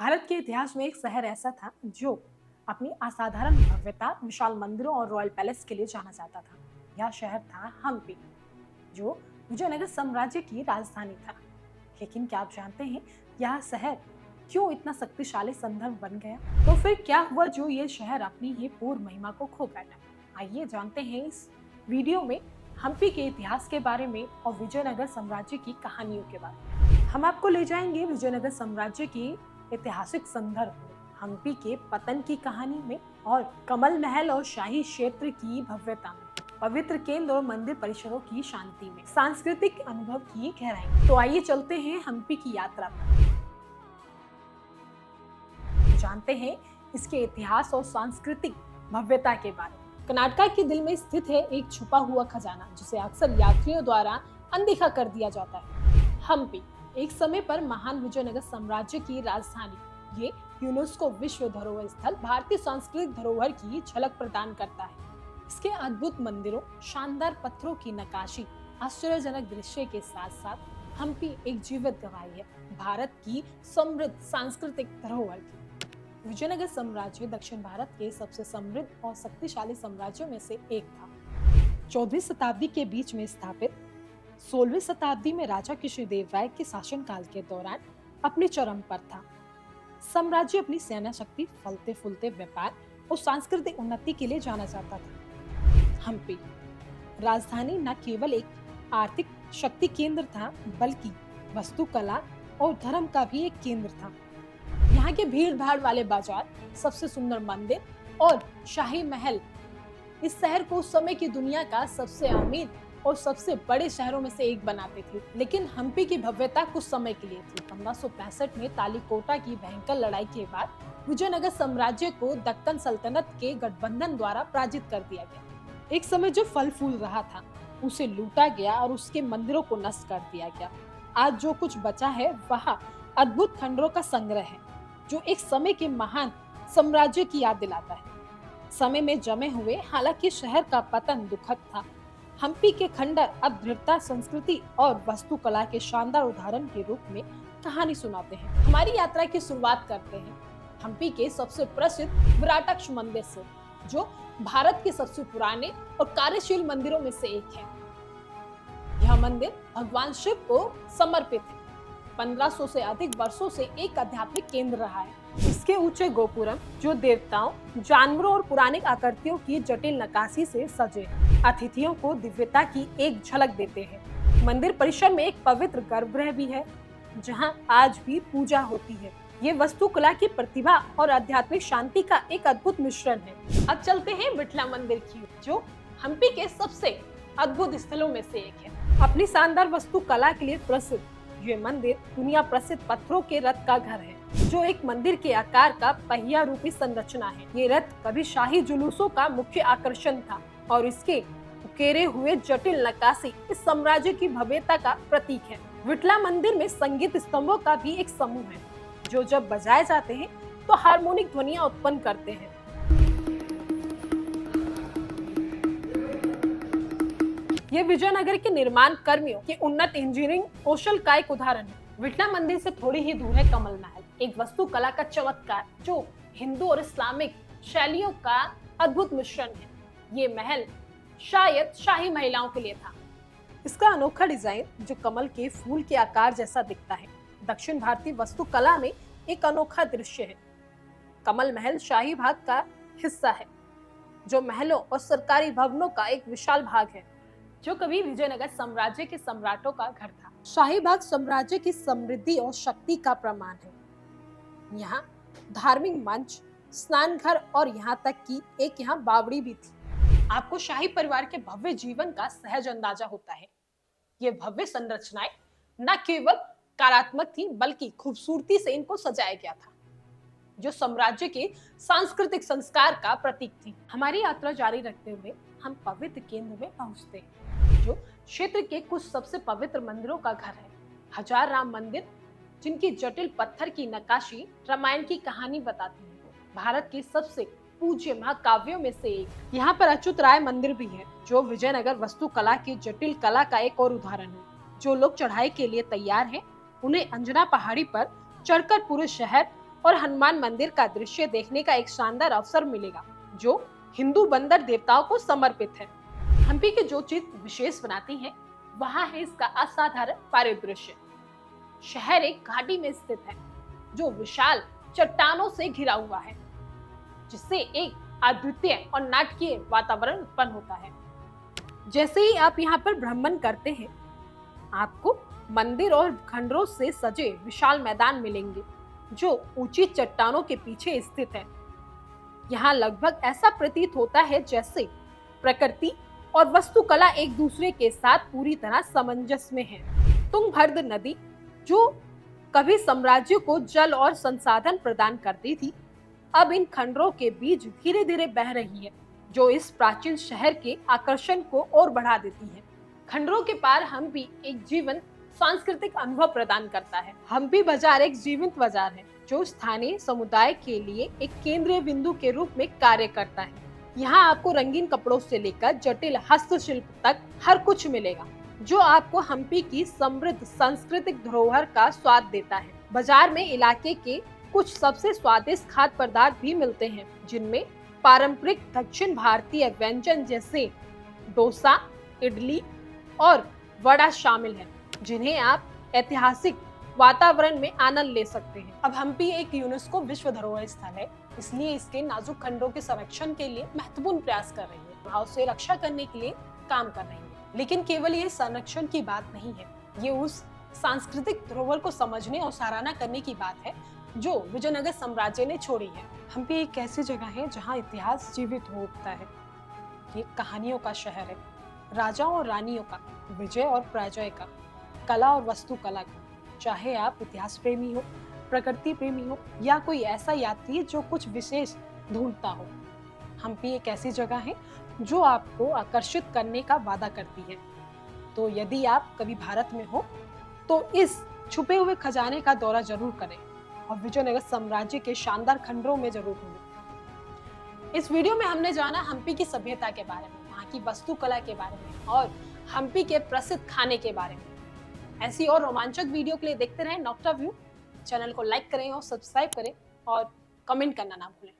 भारत के इतिहास में एक शहर ऐसा था जो अपनी असाधारण भव्यता, विशाल मंदिरों और रॉयल पैलेस के लिए जाना जाता था। यह शहर था हम्पी, जो विजयनगर साम्राज्य की राजधानी था। लेकिन क्या आप जानते हैं यह शहर क्यों इतना शक्तिशाली संदर्भ बन गया? तो फिर क्या हुआ जो ये शहर अपनी ये पूर्ण महिमा को खो बैठा? आइए जानते हैं इस वीडियो में हम्पी के इतिहास के बारे में और विजयनगर साम्राज्य की कहानियों के बारे में। हम आपको ले जाएंगे विजयनगर साम्राज्य की ऐतिहासिक संदर्भ में, हम्पी के पतन की कहानी में और कमल महल और शाही क्षेत्र की भव्यता में, पवित्र केंद्र और मंदिर परिसरों की शांति में, सांस्कृतिक अनुभव की गहराई। तो आइए चलते हैं हम्पी की यात्रा पर, जानते हैं इसके इतिहास और सांस्कृतिक भव्यता के बारे में। कर्नाटक के दिल में स्थित है एक छुपा हुआ खजाना जिसे अक्सर यात्रियों द्वारा अनदेखा कर दिया जाता है। हम्पी एक समय पर महान विजयनगर साम्राज्य की राजधानी, ये यूनेस्को विश्व धरोहर स्थल भारतीय सांस्कृतिक धरोहर की झलक प्रदान करता है। इसके अद्भुत मंदिरों, शानदार पत्थरों की नक्काशी, आश्चर्यजनक दृश्य के साथ साथ हम्पी एक जीवित गवाही है भारत की समृद्ध सांस्कृतिक धरोहर की। विजयनगर साम्राज्य दक्षिण भारत के सबसे समृद्ध और शक्तिशाली साम्राज्यों में से एक था। 14वीं शताब्दी के बीच में स्थापित, 16वीं शताब्दी में राजा कृष्णदेव राय के शासनकाल के दौरान अपने चरम पर था। साम्राज्य अपनी सेना शक्ति, फलते फूलते व्यापार और सांस्कृतिक उन्नति के लिए जाना जाता था। हम्पी राजधानी न केवल एक आर्थिक शक्ति केंद्र था, बल्कि वास्तुकला और धर्म का भी एक केंद्र था। यहाँ के भीड़ भाड़ वाले बाजार, सबसे सुंदर मंदिर और शाही महल इस शहर को उस समय की दुनिया का सबसे अमीर और सबसे बड़े शहरों में से एक बनाते थे। लेकिन हम्पी की भव्यता कुछ समय के लिए थी। 1565 में तालीकोटा की भयंकर लड़ाई के बाद विजयनगर साम्राज्य को दक्कन सल्तनत के गठबंधन द्वारा पराजित कर दिया गया। एक समय जो फल फूल रहा था उसे लूटा गया और उसके मंदिरों को नष्ट कर दिया गया। आज जो कुछ बचा है वह अद्भुत खंडरों का संग्रह है, जो एक समय के महान साम्राज्य की याद दिलाता है। समय में जमे हुए, हालांकि शहर का पतन दुखद था। हम्पी के खंडर अब दृढ़ता, संस्कृति और वास्तुकला के शानदार उदाहरण के रूप में कहानी सुनाते हैं। हमारी यात्रा की शुरुआत करते हैं हम्पी के सबसे प्रसिद्ध विराटक्ष मंदिर से, जो भारत के सबसे पुराने और कार्यशील मंदिरों में से एक है। यह मंदिर भगवान शिव को समर्पित है। 1500 से अधिक वर्षों से एक आध्यात्मिक केंद्र रहा है। इसके ऊंचे गोपुरम, जो देवताओं, जानवरों और पुराणिक आकृतियों की जटिल नक्काशी से सजे, अतिथियों को दिव्यता की एक झलक देते हैं। मंदिर परिसर में एक पवित्र गर्भगृह भी है, जहां आज भी पूजा होती है। ये वास्तुकला की प्रतिभा और आध्यात्मिक शांति का एक अद्भुत मिश्रण है। अब चलते हैं बिटला मंदिर की, जो हम्पी के सबसे अद्भुत स्थलों में से एक है। अपनी शानदार वास्तुकला के लिए प्रसिद्ध ये मंदिर दुनिया प्रसिद्ध पत्थरों के रथ का घर है, जो एक मंदिर के आकार का पहिया रूपी संरचना है। ये रथ कभी शाही जुलूसों का मुख्य आकर्षण था और इसके उकेरे हुए जटिल नक्काशी इस साम्राज्य की भव्यता का प्रतीक है। विटला मंदिर में संगीत स्तंभों का भी एक समूह है, जो जब बजाए जाते हैं तो हार्मोनिक ध्वनियां उत्पन्न करते हैं। ये विजयनगर के निर्माण कर्मियों के उन्नत इंजीनियरिंग कौशल का एक उदाहरण है। विटला मंदिर से थोड़ी ही दूर है कमल महल, एक वास्तुकला का चमत्कार जो हिंदू और इस्लामिक शैलियों का अद्भुत मिश्रण है। ये महल शायद शाही महिलाओं के लिए था। इसका अनोखा डिजाइन, जो कमल के फूल के आकार जैसा दिखता है, दक्षिण भारतीय वास्तुकला में एक अनोखा दृश्य है। कमल महल शाही भाग का हिस्सा है, जो महलों और सरकारी भवनों का एक विशाल भाग है, जो कभी विजयनगर साम्राज्य के सम्राटों का घर था। शाही बाग साम्राज्य की समृद्धि और शक्ति का प्रमाण है। यहाँ धार्मिक मंच, स्नान घर और यहाँ तक कि एक यहाँ बावड़ी भी थी। आपको शाही परिवार के भव्य जीवन का सहज अंदाजा होता है। ये भव्य संरचनाएं न केवल कलात्मक थी, बल्कि खूबसूरती से इनको सजाया गया था, जो साम्राज्य के सांस्कृतिक संस्कार का प्रतीक थी। हमारी यात्रा जारी रखते हुए हम पवित्र केंद्र में पहुंचते हैं, जो क्षेत्र के कुछ सबसे पवित्र मंदिरों का घर है। हजार राम मंदिर, जिनकी जटिल पत्थर की नक्काशी रामायण की कहानी बताती है, भारत के सबसे पूज्य महाकाव्यों में से एक। यहाँ पर अच्युत राय मंदिर भी है, जो विजयनगर वास्तुकला की जटिल कला का एक और उदाहरण है। जो लोग चढ़ाई के लिए तैयार हैं, उन्हें अंजना पहाड़ी पर चढ़कर पूरे शहर और हनुमान मंदिर का दृश्य देखने का एक शानदार अवसर मिलेगा, जो हिंदू बंदर देवताओं को समर्पित है। हम्पी की जो चीज विशेष बनाती है वहाँ है इसका असाधारण परिदृश्य। शहर एक घाटी में स्थित है जो विशाल चट्टानों से घिरा हुआ है, जिससे एक अद्वितीय और नाटकीय वातावरण उत्पन्न होता है। जैसे ही आप यहाँ पर भ्रमण करते हैं, आपको मंदिर और खंडरों से सजे विशाल मैदान मिलेंगे जो ऊंची चट्टानों के पीछे स्थित है। यहाँ लगभग ऐसा प्रतीत होता है जैसे प्रकृति और वास्तुकला एक दूसरे के साथ पूरी तरह सामंजस्य में है। तुंगभद्र नदी, जो कभी साम्राज्य को जल और संसाधन प्रदान करती थी, अब इन खंडरों के बीच धीरे धीरे बह रही है, जो इस प्राचीन शहर के आकर्षण को और बढ़ा देती है। खंडरों के पार हम्पी एक जीवंत सांस्कृतिक अनुभव प्रदान करता है। हम्पी बाजार एक जीवंत बाजार है जो स्थानीय समुदाय के लिए एक केंद्रीय बिंदु के रूप में कार्य करता है। यहाँ आपको रंगीन कपड़ों से लेकर जटिल हस्तशिल्प तक हर कुछ मिलेगा, जो आपको हम्पी की समृद्ध सांस्कृतिक धरोहर का स्वाद देता है। बाजार में इलाके के कुछ सबसे स्वादिष्ट खाद्य पदार्थ भी मिलते हैं, जिनमें पारंपरिक दक्षिण भारतीय व्यंजन जैसे डोसा, इडली और वड़ा शामिल है, जिन्हें आप ऐतिहासिक वातावरण में आनंद ले सकते हैं। अब हम्पी एक यूनेस्को विश्व धरोहर स्थल है, इसलिए इसके नाजुक खंडों के संरक्षण के लिए महत्वपूर्ण प्रयास कर रही है और उसे रक्षा करने के लिए काम कर रही है। लेकिन केवल ये संरक्षण की बात नहीं है, ये उस सांस्कृतिक धरोहर को समझने और सराहना करने की बात है जो विजयनगर साम्राज्य ने छोड़ी है। हम्पी एक ऐसी जगह है जहाँ इतिहास जीवित हो उठता है। ये कहानियों का शहर है, राजाओं और रानियों का, विजय और पराजय का, कला और वास्तुकला का। चाहे आप इतिहास प्रेमी हो, प्रकृति प्रेमी हो या कोई ऐसा यात्री जो कुछ विशेष ढूंढता हो, हम्पी एक ऐसी जगह है जो आपको आकर्षित करने का वादा करती है। तो यदि आप कभी भारत में हो तो इस छुपे हुए खजाने का दौरा जरूर करें और विजयनगर साम्राज्य के शानदार खंडरों में जरूर घूमें। इस वीडियो में हमने जाना हम्पी की सभ्यता के बारे में, वहाँ की वास्तुकला के बारे में और हम्पी के प्रसिद्ध खाने के बारे में। ऐसी और रोमांचक वीडियो के लिए देखते रहें नोक्टा व्यू। चैनल को लाइक करें और सब्सक्राइब करें और कमेंट करना ना भूलें।